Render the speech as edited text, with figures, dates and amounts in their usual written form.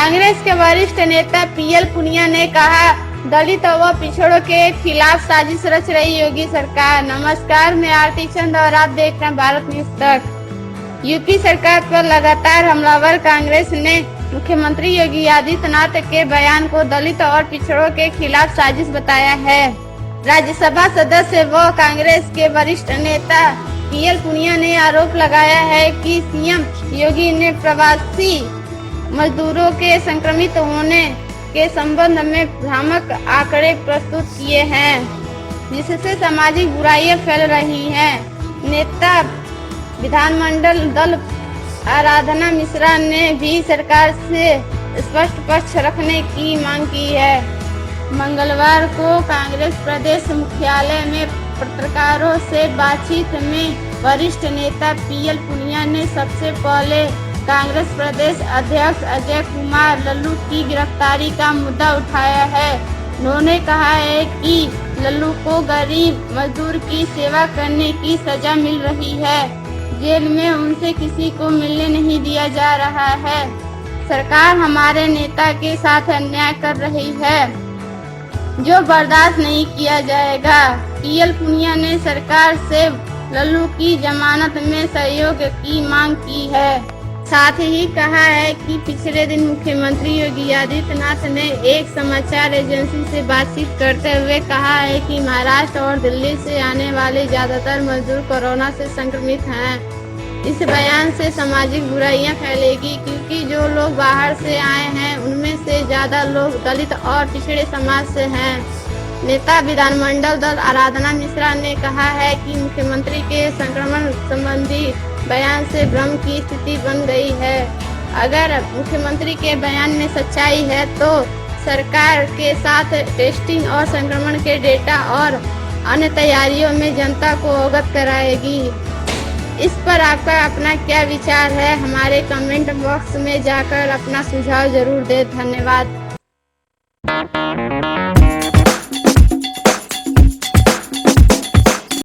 कांग्रेस के वरिष्ठ नेता पीएल पुनिया ने कहा, दलित व पिछड़ों के खिलाफ साजिश रच रही योगी सरकार। नमस्कार, मैं आरती चंद और आप देख रहे हैं भारत न्यूज तक। यूपी सरकार पर लगातार हमलावर कांग्रेस ने मुख्यमंत्री योगी आदित्यनाथ के बयान को दलित और पिछड़ों के खिलाफ साजिश बताया है। राज्यसभा सदस्य व कांग्रेस के वरिष्ठ नेता पीएल पुनिया ने आरोप लगाया है कि सीएम योगी ने प्रवासी मजदूरों के संक्रमित होने के संबंध में भ्रामक आंकड़े प्रस्तुत किए हैं, जिससे सामाजिक बुराइयां फैल रही हैं। नेता विधानमंडल दल आराधना मिश्रा ने भी सरकार से स्पष्ट पक्ष रखने की मांग की है। मंगलवार को कांग्रेस प्रदेश मुख्यालय में पत्रकारों से बातचीत में वरिष्ठ नेता पीएल पुनिया ने सबसे पहले कांग्रेस प्रदेश अध्यक्ष अजय कुमार लल्लू की गिरफ्तारी का मुद्दा उठाया है। उन्होंने कहा है कि लल्लू को गरीब मजदूर की सेवा करने की सजा मिल रही है। जेल में उनसे किसी को मिलने नहीं दिया जा रहा है। सरकार हमारे नेता के साथ अन्याय कर रही है, जो बर्दाश्त नहीं किया जाएगा। पीएल पुनिया ने सरकार से लल्लू की जमानत में सहयोग की मांग की है। साथ ही कहा है कि पिछले दिन मुख्यमंत्री योगी आदित्यनाथ ने एक समाचार एजेंसी से बातचीत करते हुए कहा है कि महाराष्ट्र और दिल्ली से आने वाले ज्यादातर मजदूर कोरोना से संक्रमित हैं। इस बयान से सामाजिक बुराइयां फैलेगी, क्योंकि जो लोग बाहर से आए हैं उनमें से ज्यादा लोग दलित और पिछड़े समाज से हैं। नेता विधानमंडल दल आराधना मिश्रा ने कहा है कि मुख्यमंत्री के संक्रमण संबंधी बयान से भ्रम की स्थिति बन गई है। अगर मुख्यमंत्री के बयान में सच्चाई है तो सरकार के साथ टेस्टिंग और संक्रमण के डेटा और अन्य तैयारियों में जनता को अवगत कराएगी। इस पर आपका अपना क्या विचार है? हमारे कमेंट बॉक्स में जाकर अपना सुझाव जरूर दें। धन्यवाद।